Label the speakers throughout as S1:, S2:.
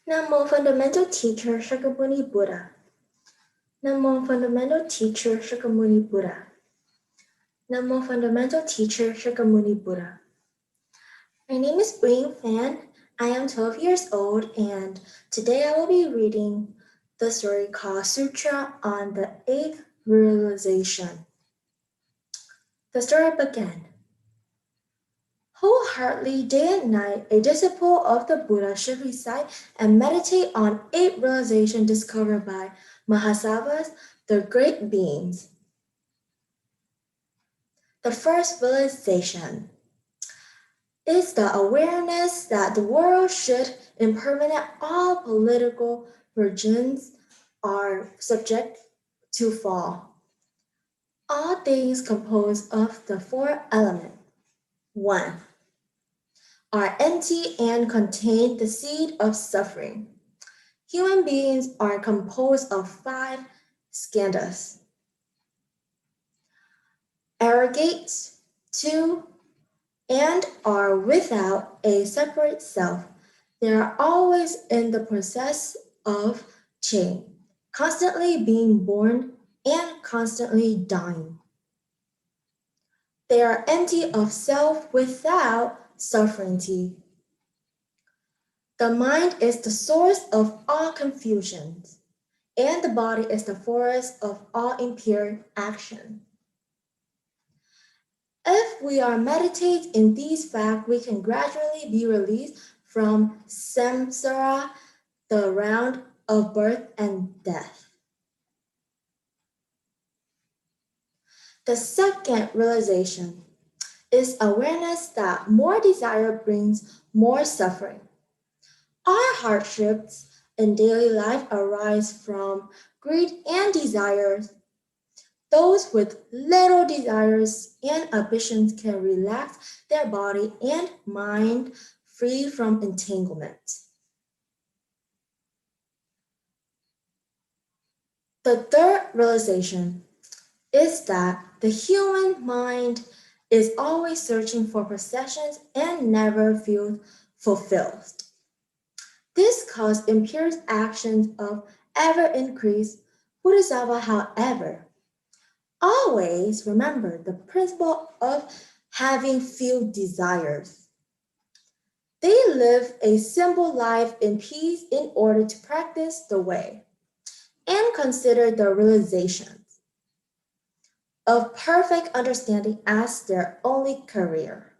S1: Namo Fundamental Teacher Shakyamuni Buddha. Namo Fundamental Teacher Shakyamuni Buddha. Namo Fundamental Teacher Shakyamuni Buddha. My name is Bring Fan. I am 12 years old and today I will be reading the story called Sutra on the Eighth Realization. The story began. Wholeheartedly, day and night, a disciple of the Buddha should recite and meditate on 8 realizations discovered by Mahasavas, the great beings. The first realization is the awareness that the world should impermanent all political regimes are subject to fall. All things composed of the 4 elements. 1. Are empty and contain the seed of suffering. Human beings are composed of 5 skandhas. Arrogate, 2, and are without a separate self. They are always in the process of change, constantly being born and constantly dying. They are empty of self without sovereignty. The mind is the source of all confusions, and the body is the forest of all impure action. If we are meditate in these facts, we can gradually be released from samsara, the round of birth and death. The second realization is awareness that more desire brings more suffering. Our hardships in daily life arise from greed and desires. Those with little desires and ambitions can relax their body and mind free from entanglement. The third realization is that the human mind is always searching for possessions and never feels fulfilled. This causes impure actions of ever increase. Bodhisattva, however, always remember the principle of having few desires. They live a simple life in peace in order to practice the way and consider the realizations of perfect understanding as their only career.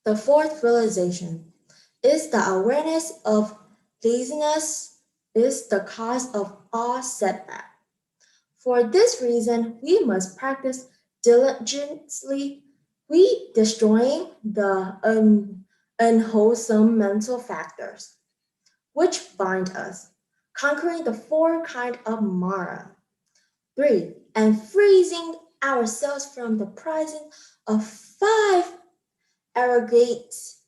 S1: The fourth realization is the awareness of laziness is the cause of all setback. For this reason, we must practice diligently, we destroying the unwholesome mental factors which bind us, conquering the 4 kinds of Mara. 3. And freezing ourselves from the prison of 5 arrogates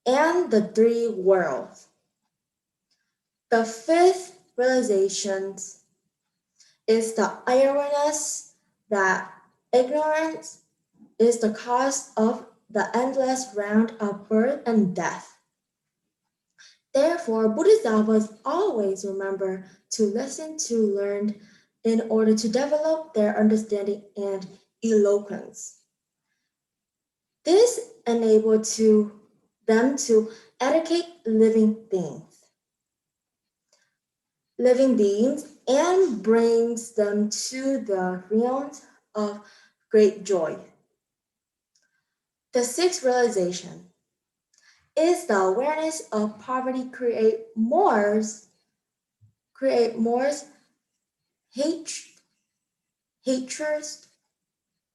S1: and the 3 worlds. The fifth realization is the awareness that ignorance is the cause of the endless round of birth and death. Therefore, Bodhisattvas always remember to listen to learn in order to develop their understanding and eloquence. This enables them to educate living beings and brings them to the realms of great joy. The sixth realization is the awareness of poverty create more hatred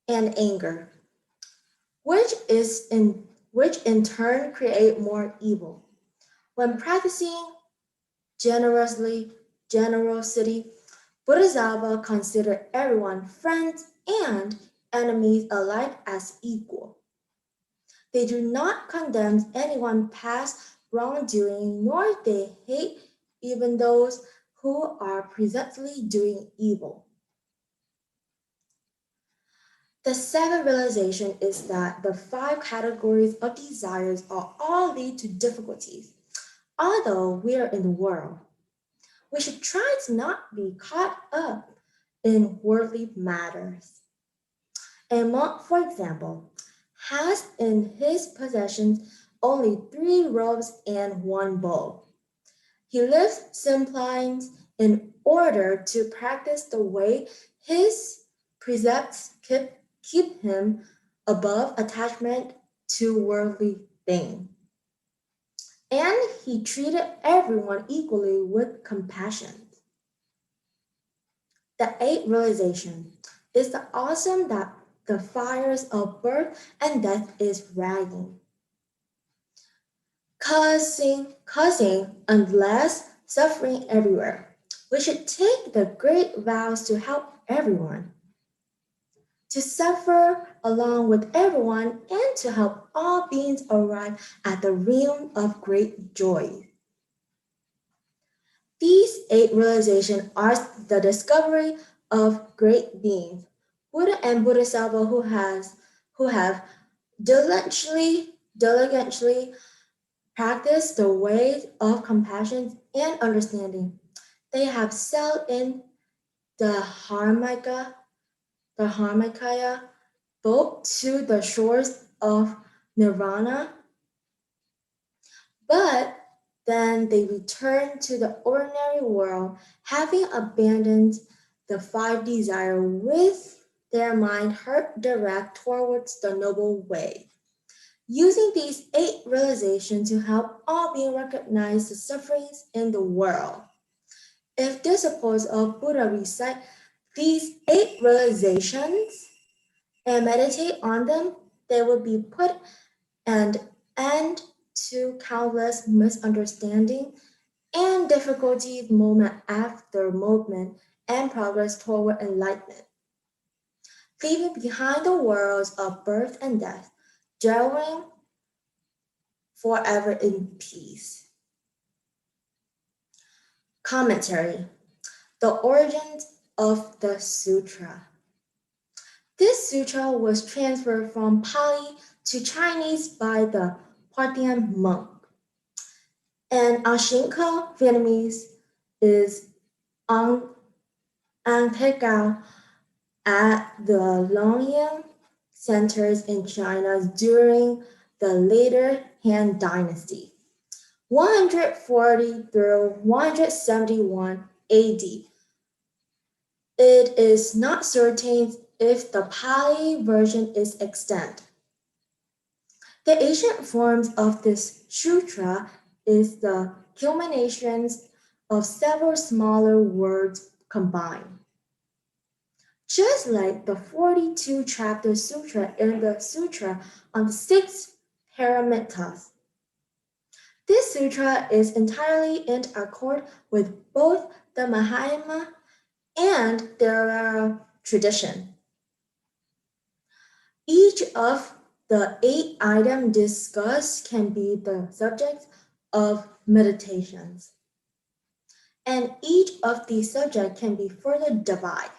S1: and anger, which in turn create more evil. When practicing generosity, Bodhisattva consider everyone friends and enemies alike as equal. They do not condemn anyone's past wrongdoing, nor they hate even those who are presently doing evil. The seventh realization is that the five categories of desires are all lead to difficulties. Although we are in the world, we should try to not be caught up in worldly matters. A monk, for example, has in his possessions only three robes and one bowl. He lives simply in order to practice the way his precepts keep him above attachment to worldly things. And he treated everyone equally with compassion. The eighth realization is the awesome that the fires of birth and death is raging, causing endless suffering everywhere. We should take the great vows to help everyone, to suffer along with everyone, and to help all beings arrive at the realm of great joy. These eight realizations are the discovery of great beings, Buddha and Bodhisattva who have diligently practiced the ways of compassion and understanding. They have sailed in the Dharmakaya boat to the shores of Nirvana, but then they return to the ordinary world, having abandoned the five desires with their mind hurt direct towards the noble way. Using these eight realizations to help all beings recognize the sufferings in the world. If disciples of Buddha recite these eight realizations and meditate on them, they will be put an end to countless misunderstandings and difficulties moment after moment and progress toward enlightenment, leaving behind the worlds of birth and death, dwelling forever in peace. Commentary: The origins of the sutra. This sutra was transferred from Pali to Chinese by the Parthian monk. And Ashinka Vietnamese is Ang Thekao at the Longyang centers in China during the later Han Dynasty, 140 through 171 AD. It is not certain if the Pali version is extant. The ancient forms of this sutra is the culminations of several smaller words combined. Just like the 42 chapter sutra in the Sutra on the Six Paramitas. This sutra is entirely in accord with both the Mahayana and Theravada tradition. Each of the 8 items discussed can be the subject of meditations, and each of these subjects can be further divided.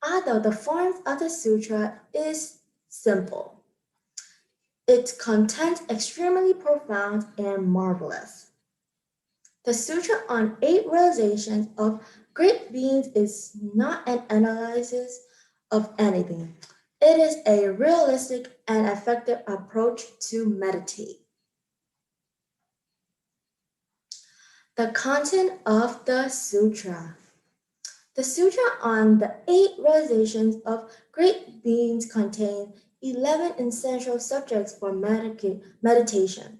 S1: Although the form of the sutra is simple, its content extremely profound and marvelous. The Sutra on 8 Realizations of Great Beings is not an analysis of anything. It is a realistic and effective approach to meditate. The content of the Sutra. The Sutra on the 8 Realizations of Great Beings contain 11 essential subjects for meditation.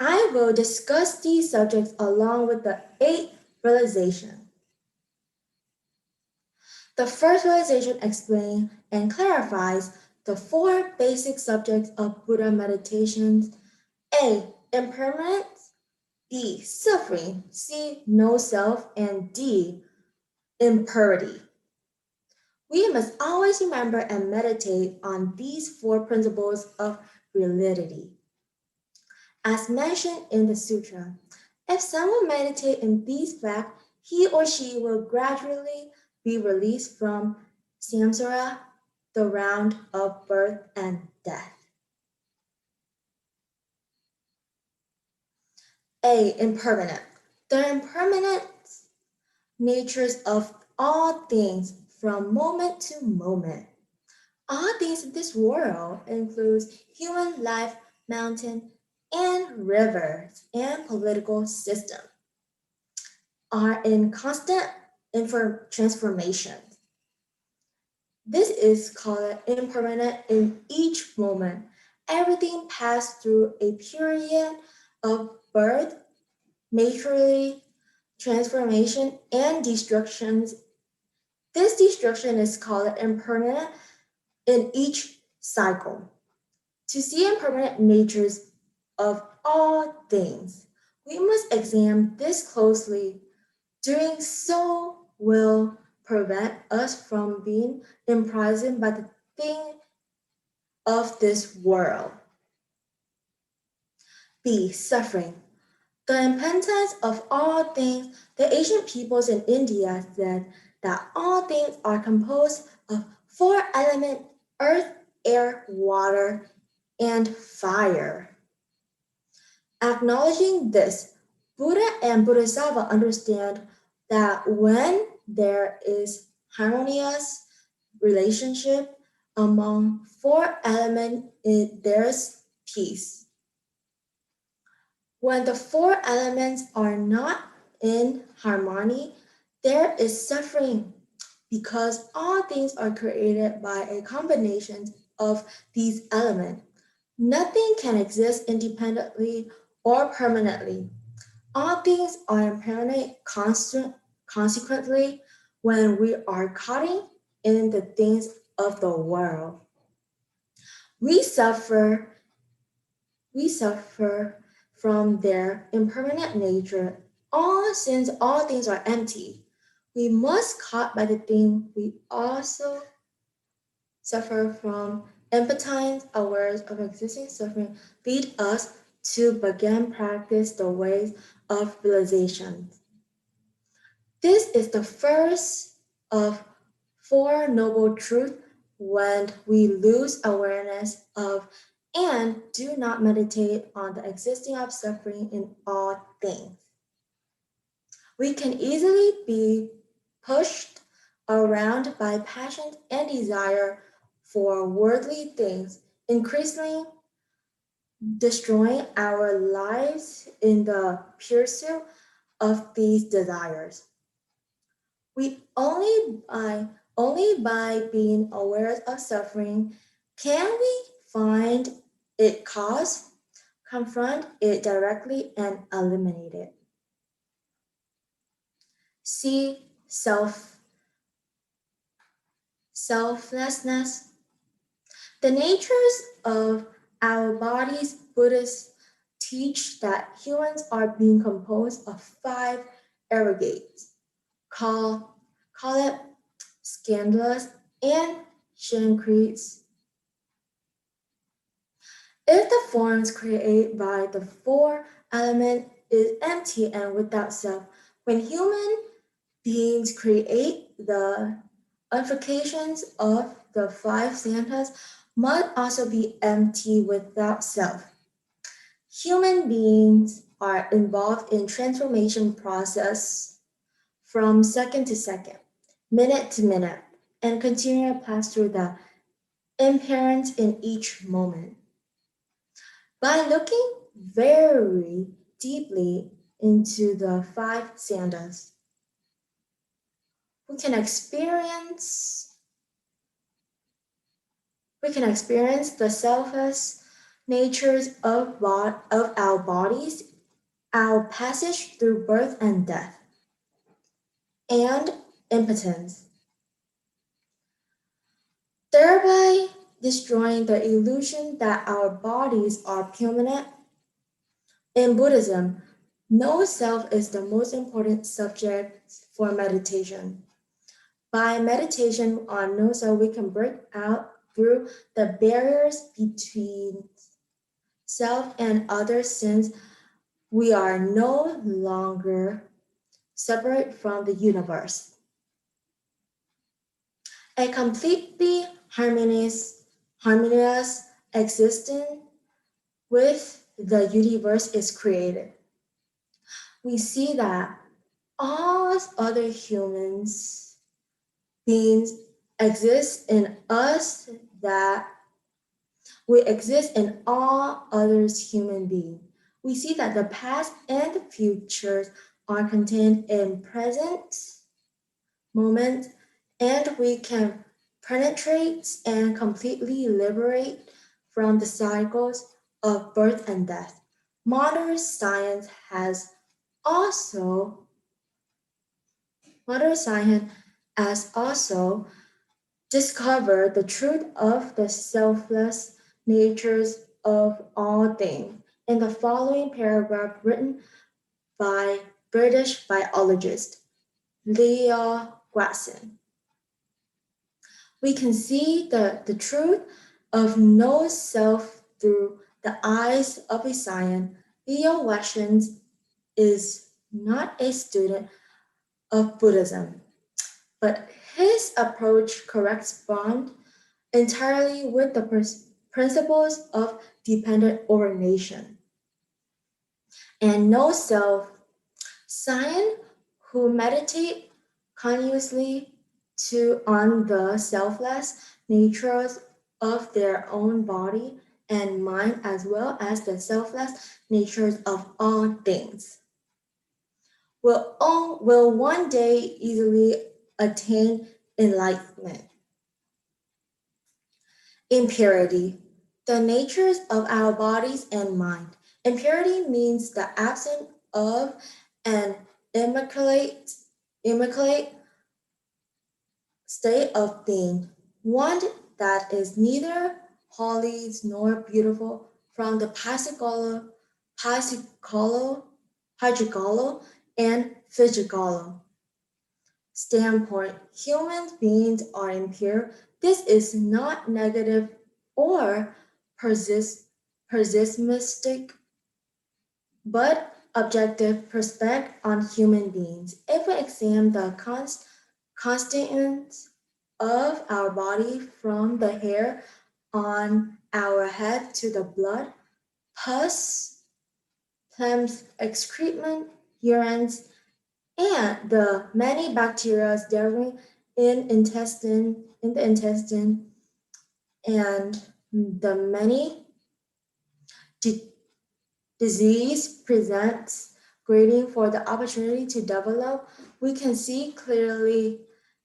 S1: I will discuss these subjects along with the 8th realization. The first realization explains and clarifies the 4 basic subjects of Buddha meditations: A. Impermanence, B. Suffering, C. No self, and D. Impurity. We must always remember and meditate on these 4 principles of reality. As mentioned in the sutra, if someone meditates in these facts, he or she will gradually be released from samsara, the round of birth and death. A. Impermanent. The impermanent natures of all things from moment to moment. All things in this world includes human life, mountain, and rivers, and political system are in constant transformation. This is called impermanent in each moment. Everything passed through a period of birth, maturity, transformation, and destructions. This destruction is called impermanent in each cycle. To see impermanent natures of all things, we must examine this closely. Doing so will prevent us from being imprisoned by the thing of this world. B. Suffering. The impotence of all things. The ancient peoples in India said that all things are composed of four elements: earth, air, water, and fire. Acknowledging this, Buddha and Bodhisattva understand that when there is harmonious relationship among four elements, there's peace. When the four elements are not in harmony, there is suffering because all things are created by a combination of these elements. Nothing can exist independently or permanently. All things are impermanent consequently when we are caught in the things of the world. We suffer from their impermanent nature. All since all things are empty, we must caught by the thing we also suffer from impotence, awareness of existing suffering lead us to begin practice the ways of realization. This is the first of four noble truths when we lose awareness of and do not meditate on the existing of suffering in all things. We can easily be pushed around by passion and desire for worldly things, increasingly destroying our lives in the pursuit of these desires. We only by being aware of suffering can we find its cause, confront it directly, and eliminate it. See selflessness. The natures of our bodies, Buddhists teach that humans are being composed of five aggregates. Call it scandalous and shankretes. If the forms created by the four elements is empty and without self, when human beings create the unifications of the five skandhas must also be empty without self. Human beings are involved in transformation process from second to second, minute to minute, and continue to pass through the impermanence in each moment. By looking very deeply into the five skandhas, we can experience the selfless natures of our bodies, our passage through birth and death, and impotence, thereby destroying the illusion that our bodies are permanent. In Buddhism, no self is the most important subject for meditation. By meditation on no self, we can break out through the barriers between self and others since we are no longer separate from the universe. A completely harmonious existence with the universe is created. We see that all other humans beings exist in us, that we exist in all others human beings. We see that the past and the futures are contained in present moment, and we can penetrate and completely liberate from the cycles of birth and death. Modern science has also modern science has also discovered the truth of the selfless natures of all things. In the following paragraph written by British biologist Leo Grasson, we can see the truth of no self through the eyes of a science. Leo Grasson is not a student of Buddhism, but his approach corresponds entirely with the principles of dependent orientation and no self. Science who meditate continuously on the selfless natures of their own body and mind, as well as the selfless natures of all things, will one day easily attain enlightenment. Impurity, the natures of our bodies and mind. Impurity means the absence of an immaculate state of being, one that is neither holy nor beautiful from the psychological, and physical standpoint. Human beings are impure. This is not negative or pessimistic, but objective perspective on human beings. If we examine the constituents of our body from the hair on our head to the blood, pus, phlegm, excrement, urines, and the many bacteria there in the intestine, and the many di- disease presents grading for the opportunity to develop, we can see clearly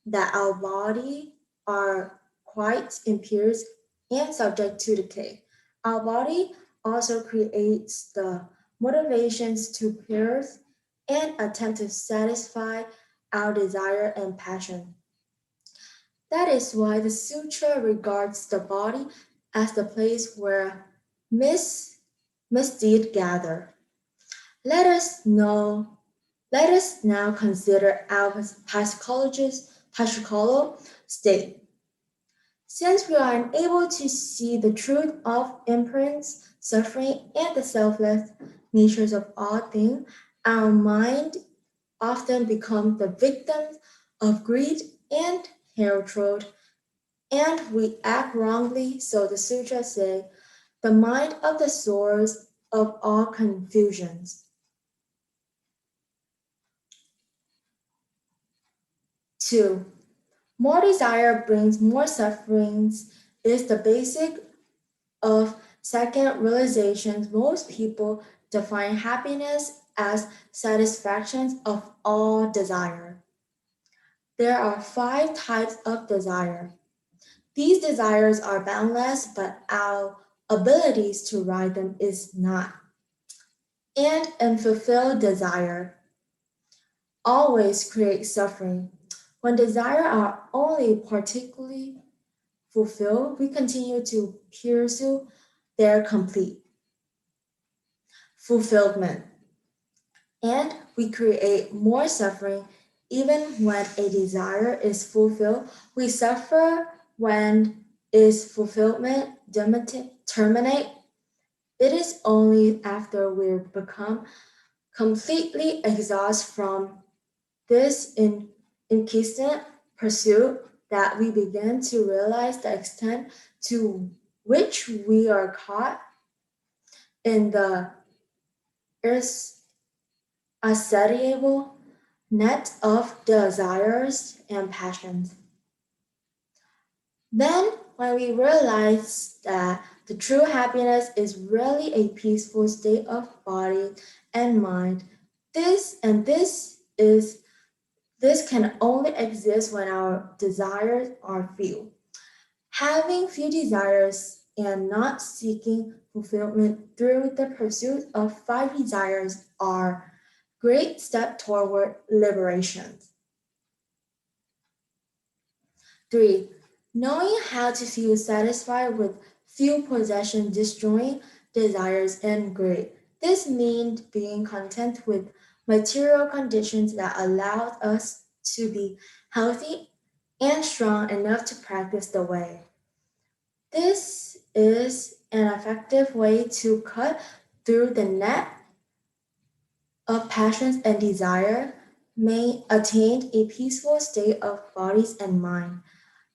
S1: that our body are quite impure and subject to decay. Our body also creates the motivations to pierce and attempt to satisfy our desire and passion. That is why the sutra regards the body as the place where mis- misdeed gather. Let us know. Let us now consider our psychological state. Since we are unable to see the truth of imprints, suffering, and the selfless natures of all things, our mind often becomes the victims of greed and hatred, and we act wrongly. So the sutra say, the mind of the source of all confusions. 2. More desire brings more sufferings is the basic of second realizations. Most people define happiness as satisfaction of all desire. There are 5 types of desire. These desires are boundless, but our abilities to ride them is not. And unfulfilled desire always creates suffering. When desire are only particularly fulfilled, we continue to pursue their complete fulfillment. And we create more suffering even when a desire is fulfilled. We suffer when its fulfillment terminate. It is only after we become completely exhausted from this incessant pursuit that we begin to realize the extent to which we are caught in the insatiable net of desires and passions. Then, when we realize that the true happiness is really a peaceful state of body and mind, this can only exist when our desires are few. Having few desires and not seeking fulfillment through the pursuit of five desires are great step toward liberation. 3. Knowing how to feel satisfied with few possessions, destroying desires and greed. This means being content with material conditions that allow us to be healthy and strong enough to practice the way. This is an effective way to cut through the net of passions and desire, may attain a peaceful state of bodies and mind,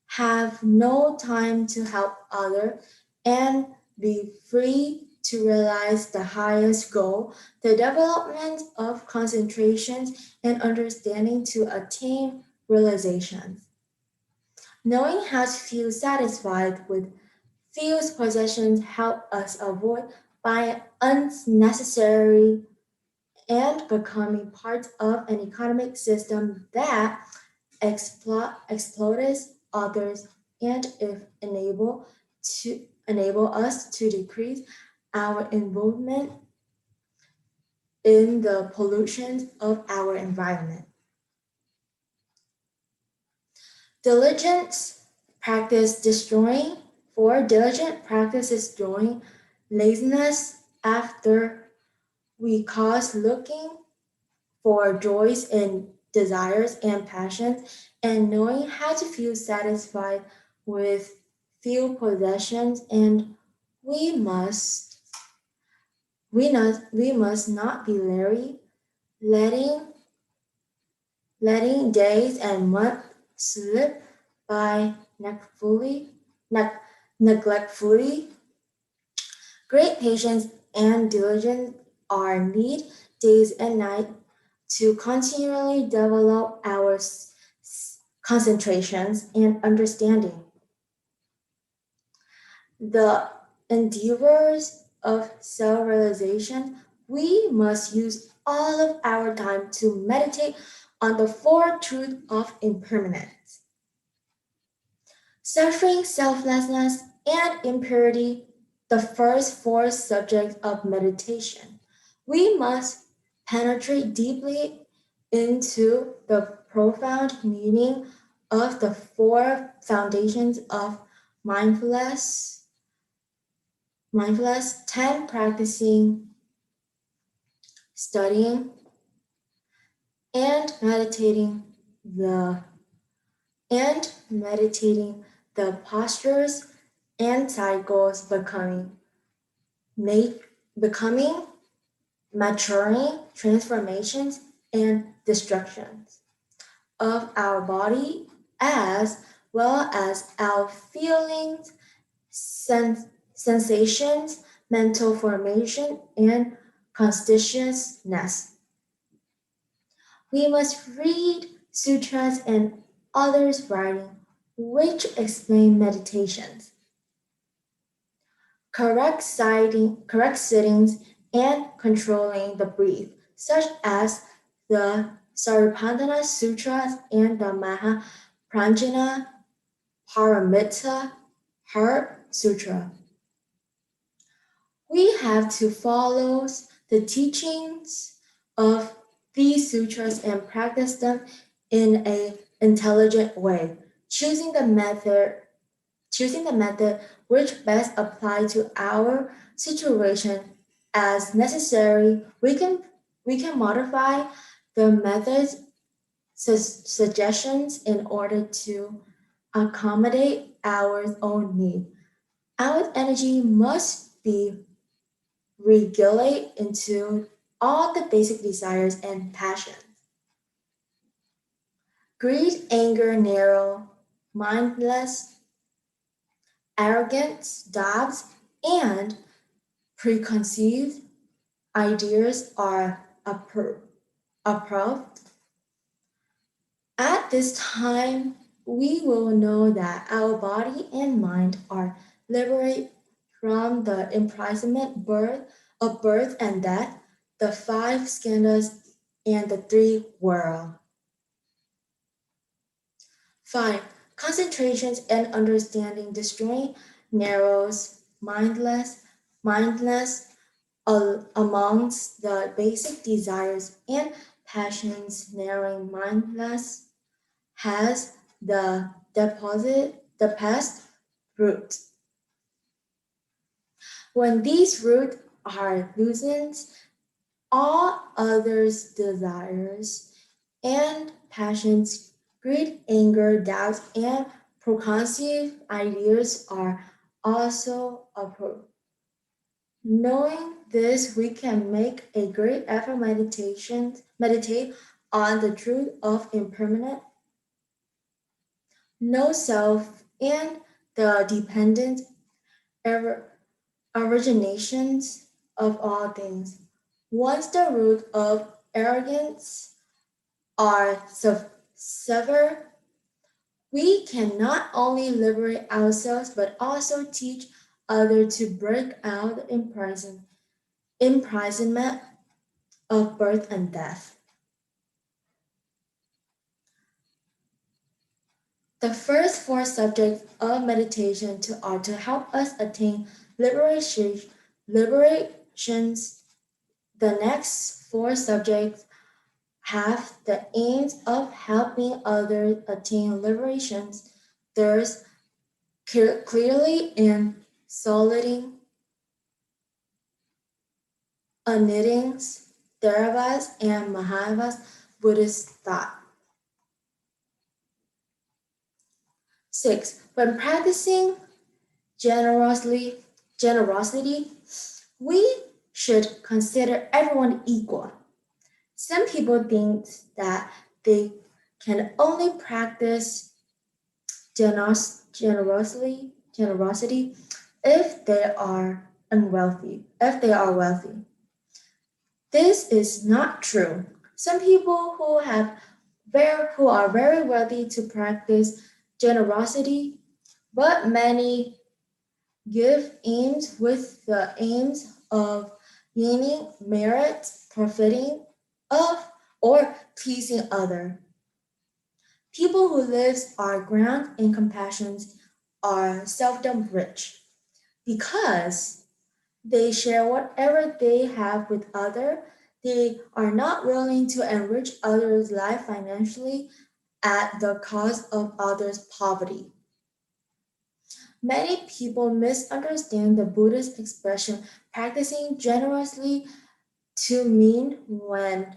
S1: have no time to help others, and be free to realize the highest goal, the development of concentration and understanding to attain realization. Knowing how to feel satisfied with few possessions help us avoid buying unnecessary and becoming part of an economic system that exploits others and if enable us to decrease our involvement in the pollution of our environment. Diligence practice destroying for diligent practice is destroying laziness after we cause looking for joys and desires and passions and knowing how to feel satisfied with few possessions and we must we must not be leery letting days and months slip by neg- neglectfully. Great patience and diligence are need days and nights to continually develop our concentrations and understanding. The endeavors of self realization, we must use all of our time to meditate on the four truths of impermanence. Suffering, selflessness, and impurity, the first four subjects of meditation. We must penetrate deeply into the profound meaning of the four foundations of mindfulness, 10 practicing, studying, and the meditating the postures and cycles make, becoming, maturing, transformations, and destructions of our body as well as our feelings, sensations, mental formation, and consciousness. We must read sutras and others' writing which explain meditations, correct sittings, and controlling the breath, such as the Saripandana Sutras and the Mahaprajna Paramita Heart Sutra. We have to follow the teachings of these sutras and practice them in an intelligent way, choosing the method which best apply to our situation as necessary. We can modify the methods suggestions in order to accommodate our own need. Our energy must be regulate into all the basic desires and passions. Greed, anger, narrow mindless, arrogance, doubts, and preconceived ideas are approved. At this time, we will know that our body and mind are liberated from the imprisonment of birth and death, the five skandhas, and the three worlds. 5. Concentrations and understanding destroying narrows mindless amongst the basic desires and passions narrowing mindless has the past root. When these roots are loosened, all others' desires and passions, greed, anger, doubts, and preconceived ideas are also approved. Knowing this, we can make a great effort meditate on the truth of impermanent, no self, and the dependent originations of all things. Once the root of arrogance are severed, we can not only liberate ourselves but also teach others to break out the imprisonment of birth and death. The first four subjects of meditation are to help us attain liberations. The next four subjects have the aims of helping others attain liberations. There's clearly in soliding, Anitings, Theravada, and Mahayana Buddhist thought. 6. When practicing generosity, we should consider everyone equal. Some people think that they can only practice generosity if they are wealthy. This is not true. Some people who are very wealthy to practice generosity, but many give aims with the aims of gaining merit, profiting of, or pleasing other. People who live are ground in compassion are seldom rich because they share whatever they have with others. They are not willing to enrich others' life financially at the cost of others' poverty. Many people misunderstand the Buddhist expression practicing generously to mean when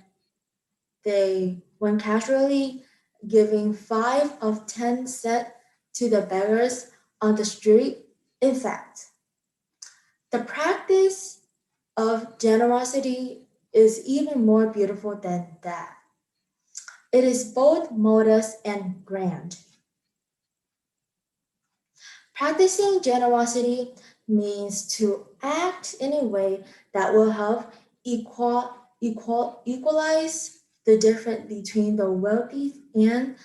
S1: casually giving 5 of 10 cents to the beggars on the street. In fact, the practice of generosity is even more beautiful than that. It is both modest and grand. Practicing generosity means to act in a way that will help equalize the difference between the wealthy and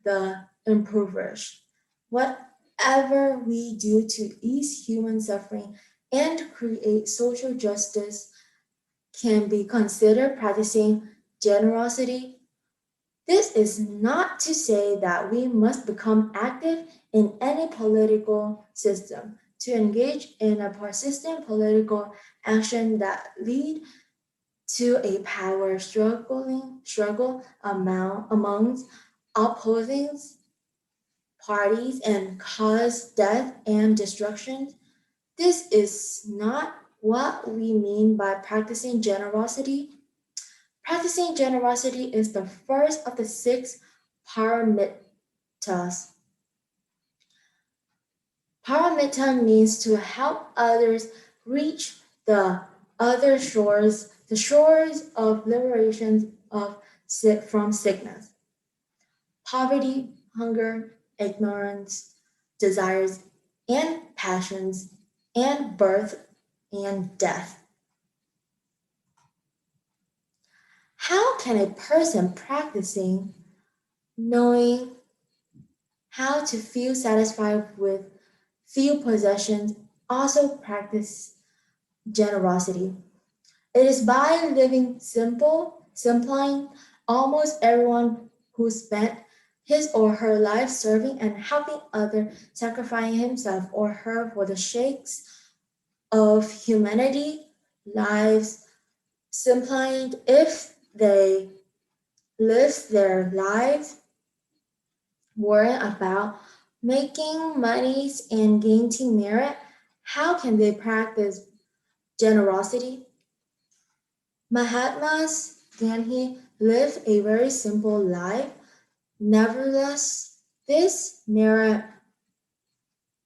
S1: the impoverished. Whatever we do to ease human suffering and create social justice can be considered practicing generosity. This is not to say that we must become active in any political system to engage in a persistent political action that lead to a power struggle amongst opposing parties and cause death and destruction. This is not what we mean by practicing generosity. Practicing generosity is the first of the 6 paramitas. Paramita means to help others reach the other shores, the shores of liberation from sickness, poverty, hunger, ignorance, desires and passions, and birth and death. How can a person practicing knowing how to feel satisfied with few possessions also practice generosity? It is by living simply. Almost everyone who spent his or her life serving and helping others, sacrificing himself or her for the sakes of humanity, lives simply if they live their lives worrying about making monies and gaining merit, how can they practice generosity? Mahatma Gandhi lived a very simple life. Nevertheless, this merit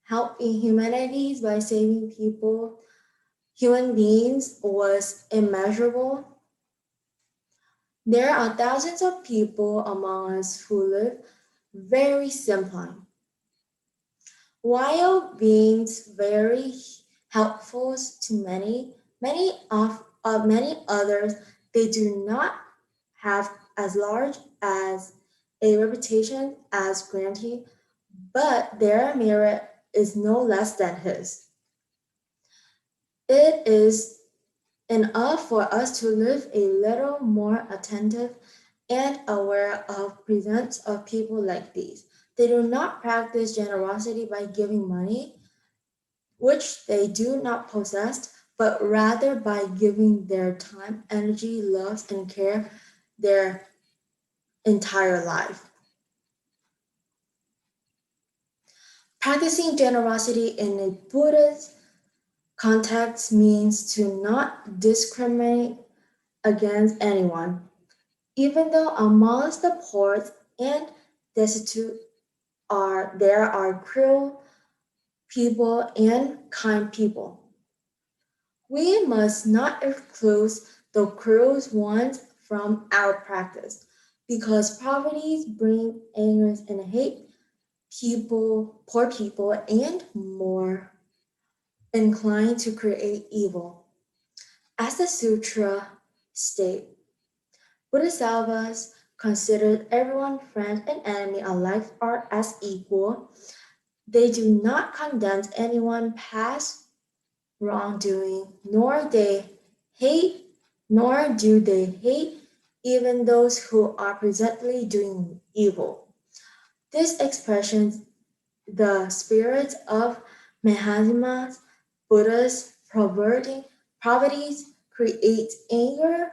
S1: helping humanity by saving people, human beings, was immeasurable. There are thousands of people among us who live very simply, while being very helpful to many others, they do not have as large as a reputation as Granty, but their merit is no less than his. It is enough for us to live a little more attentive and aware of presence of people like these. They do not practice generosity by giving money, which they do not possess, but rather by giving their time, energy, love, and care their entire life. Practicing generosity in a Buddhist context means to not discriminate against anyone, even though amongst the poor and destitute there are cruel people and kind people. We must not exclude the cruel ones from our practice, because poverty brings anger and hate poor people, and more inclined to create evil. As the sutra states, Bodhisattvas considered everyone friend and enemy alike are as equal. They do not condemn anyone past wrongdoing, hate, nor do they hate even those who are presently doing evil. This expression the spirit of Mahatma Buddha's poverty creates anger,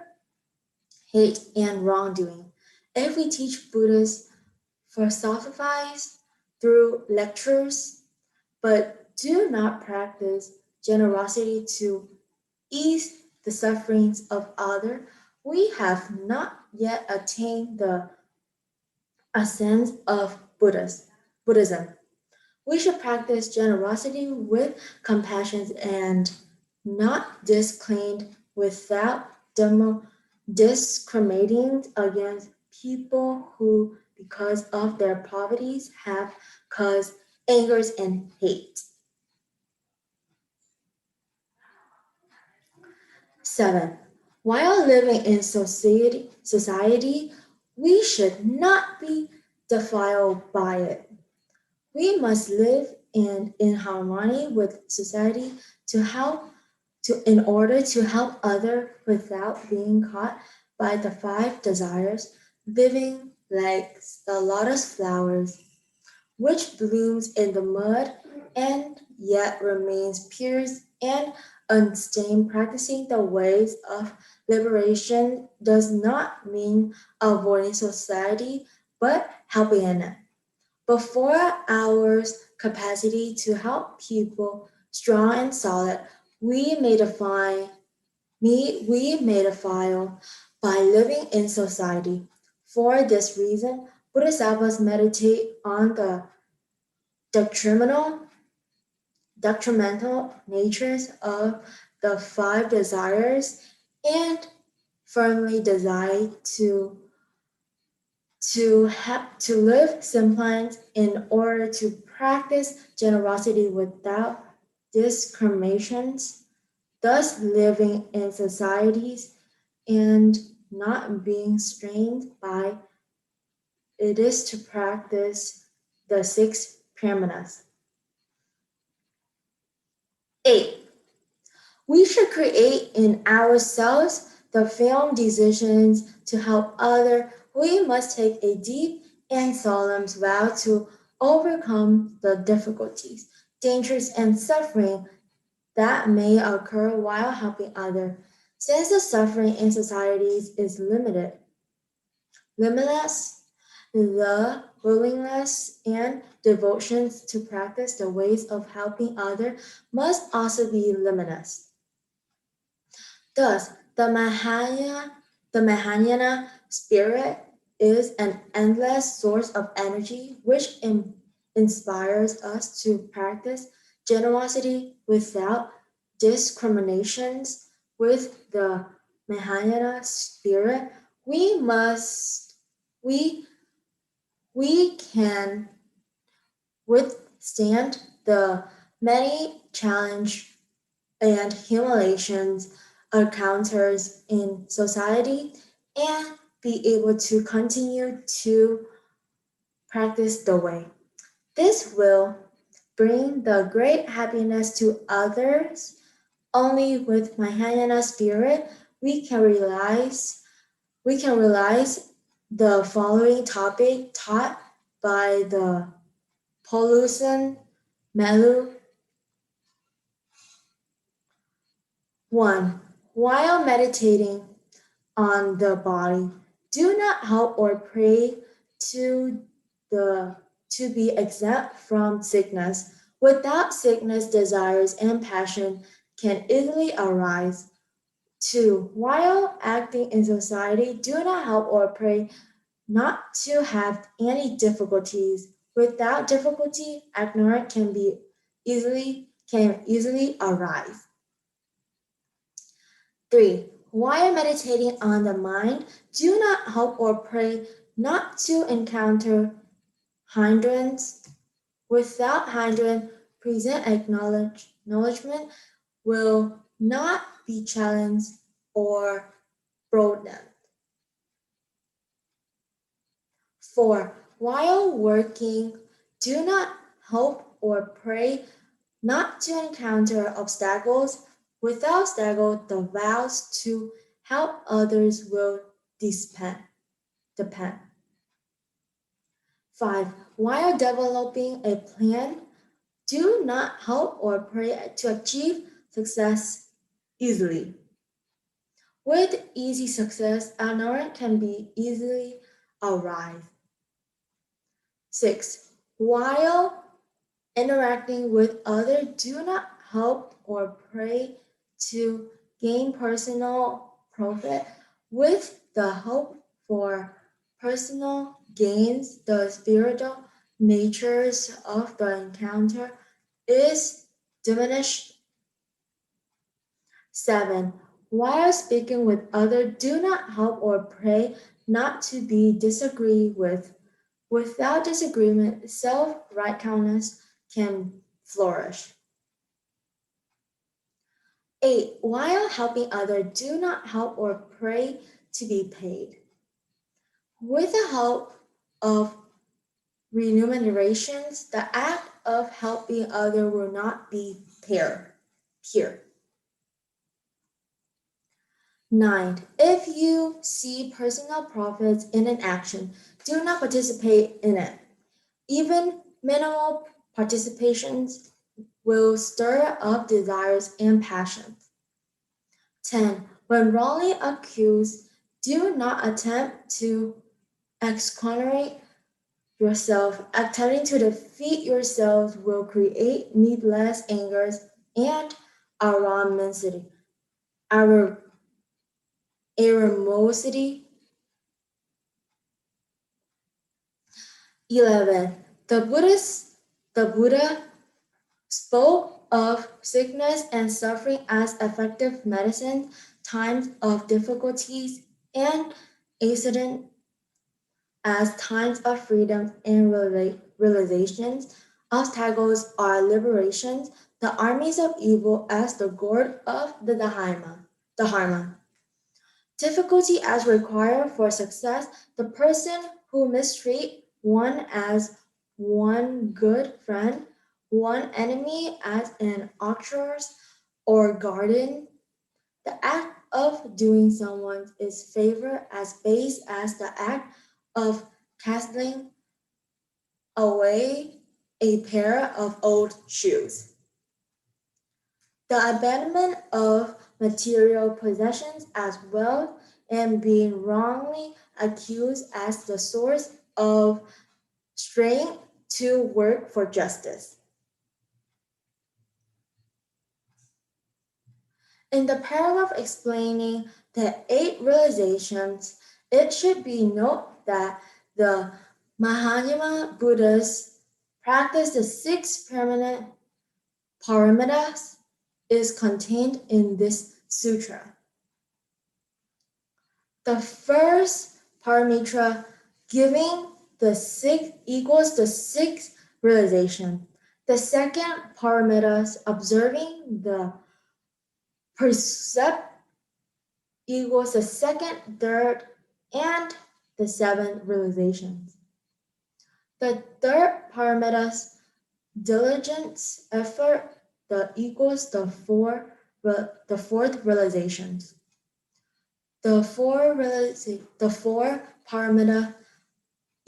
S1: hate, and wrongdoing. If we teach Buddha's philosophies through lectures, but do not practice generosity to ease the sufferings of others, we have not yet attained the essence of Buddhism. We should practice generosity with compassion and not disclaim without discriminating against people who, because of their poverty, have caused angers and hate. 7. While living in society, we should not be defiled by it. We must live in harmony with society to help in order to help others without being caught by the five desires, living like the lotus flowers, which blooms in the mud and yet remains pure and unstained. Practicing the ways of liberation does not mean avoiding society, but helping in it. Before our capacity to help people strong and solid, we made a file by living in society. For this reason, Bodhisattvas meditate on the detrimental, detrimental natures of the five desires and firmly decide to to live simply in order to practice generosity without discriminations, thus living in societies and not being strained by it is to practice the six paramanas. 8. We should create in ourselves the firm decisions to help others. We must take a deep and solemn vow to overcome the difficulties, dangers, and suffering that may occur while helping others. Since the suffering in societies is limitless, the willingness and devotions to practice the ways of helping others must also be limitless. Thus, the Mahayana spirit is an endless source of energy which inspires us to practice generosity without discriminations. With the Mahayana spirit, we must we we can withstand the many challenges and humiliations encounters in society and be able to continue to practice the way. This will bring the great happiness to others. Only with Mahayana spirit we can realize the following topic taught by the Polusan Melu. 1. While meditating on the body, do not hope or pray to the to be exempt from sickness. Without sickness, desires and passion can easily arise. 2. While acting in society, do not hope or pray not to have any difficulties. Without difficulty, ignorance can easily arise. 3. While meditating on the mind, do not hope or pray not to encounter hindrance. Without hindrance, present acknowledgement will not be challenged or broadened. 4. While working, do not hope or pray not to encounter obstacles. Without obstacles, the vows to help others will depend. 5. While developing a plan, do not hope or pray to achieve success easily. With easy success, ignorance can be easily arrived. 6. While interacting with others, do not hope or pray to gain personal profit. With the hope for personal gains, the spiritual natures of the encounter is diminished. 7. While speaking with others, do not hope or pray not to be disagreed with. Without disagreement, self-righteousness can flourish. 8. While helping others, do not hope or pray to be paid. With the hope of remunerations, the act of helping others will not be pure. 9. If you see personal profits in an action, do not participate in it. Even minimal participations will stir up desires and passions. 10. When wrongly accused, do not attempt to exonerate yourself. Attempting to defeat yourselves will create needless angers and animosity. Animosity. 11. The Buddha spoke of sickness and suffering as effective medicine, times of difficulties and accident as times of freedom and realizations. Obstacles are liberations, the armies of evil as the gourd of the Dharma. Difficulty as required for success, the person who mistreat one as one good friend, one enemy as an actress or guardian. The act of doing someone is favor as base as the act of casting away a pair of old shoes. The abandonment of material possessions as well and being wrongly accused as the source of strength to work for justice. In the paragraph explaining the eight realizations, it should be noted that the Mahayana Buddhas practice the six permanent paramitas is contained in this sutra. The first paramitra giving the six equals the sixth realization. The second paramita observing the percept equals the second, third, and the seventh realizations. The third paramita diligence effort the equals the fourth realizations. The four paramita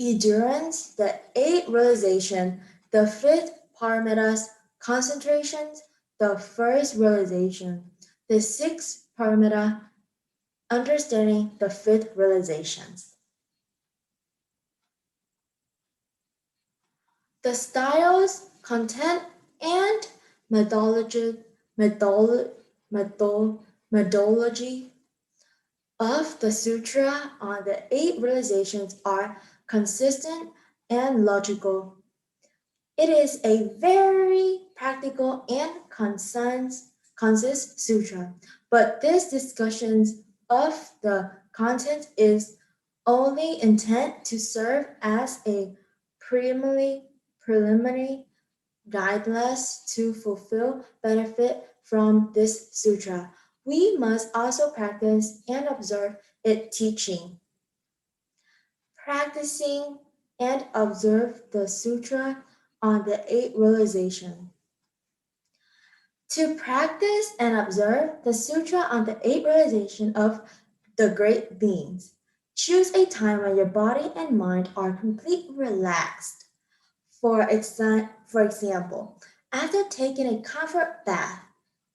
S1: endurance, the eighth realization, the fifth paramitas concentrations, the first realization, the sixth paramita understanding, the fifth realizations. The styles, content, and methodology, methodology of the sutra on the eight realizations are consistent and logical. It is a very practical and concise sutra, but this discussion of the content is only intended to serve as a preliminary guidelines to fulfill benefit from this sutra. We must also practice and observe its teaching. Practicing and observe the sutra on the eight realization. To practice and observe the sutra on the eight realization of the great beings, choose a time when your body and mind are completely relaxed. For example, after taking a comfort bath,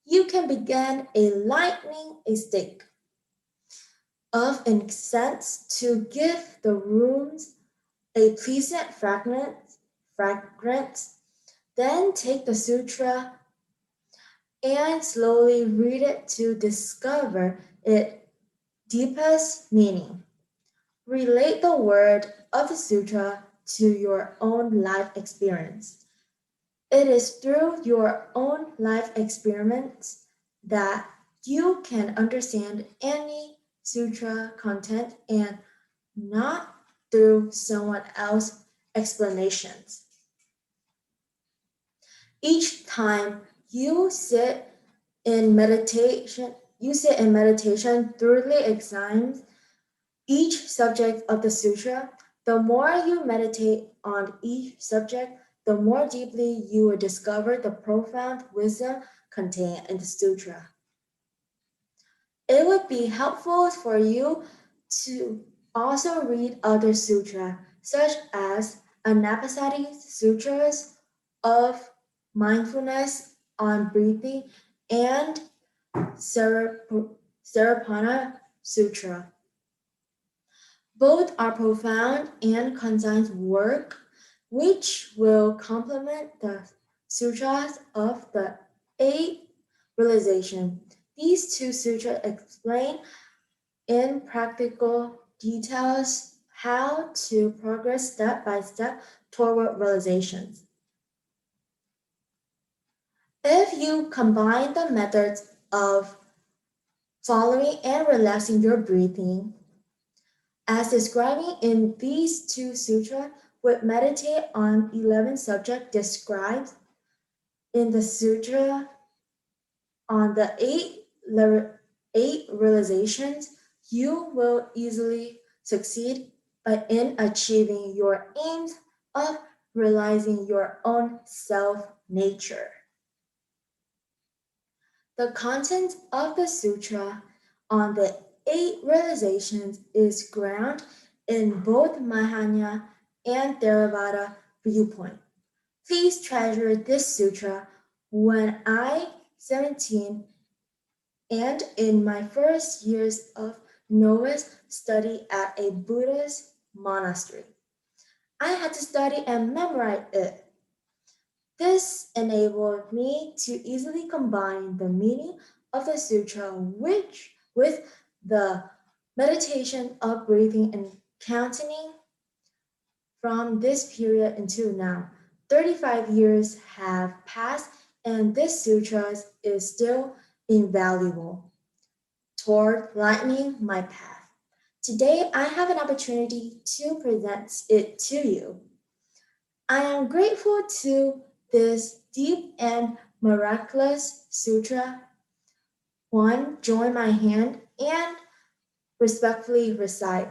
S1: you can begin a lighting a stick of incense to give the rooms a pleasant fragrance. Then take the sutra and slowly read it to discover its deepest meaning. Relate the word of the sutra to your own life experience. It is through your own life experience that you can understand any sutra content and not through someone else's explanations. Each time you sit in meditation, thoroughly examine each subject of the sutra. The more you meditate on each subject, the more deeply you will discover the profound wisdom contained in the sutra. It would be helpful for you to also read other sutras, such as Anapanasati Sutras of mindfulness on breathing and Saripana Sutra. Both are profound and concise work which will complement the sutras of the eight realization. These two sutras explain in practical details how to progress step by step toward realizations. If you combine the methods of following and relaxing your breathing, As describing in these two sutras, would meditate on 11 subjects described in the sutra on the eight realizations, you will easily succeed in achieving your aims of realizing your own self nature. The content of the sutra on the eight realizations is grounded in both Mahayana and Theravada viewpoint. Please treasure this sutra when I 17 and in my first years of novice study at a Buddhist monastery. I had to study and memorize it. This enabled me to easily combine the meaning of the sutra with the meditation of breathing and counting from this period until now. 35 years have passed and this sutra is still invaluable toward lightening my path. Today, I have an opportunity to present it to you. I am grateful to this deep and miraculous sutra. One, join my hand and respectfully recite.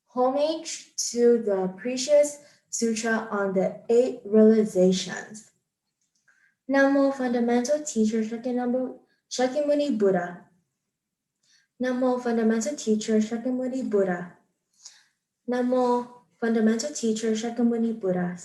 S1: Homage to the precious sutra on the eight realizations. Namo Fundamental Teacher Shakyamuni Buddha. Namo Fundamental Teacher Shakyamuni Buddha. Namo Fundamental Teacher Shakyamuni Buddha.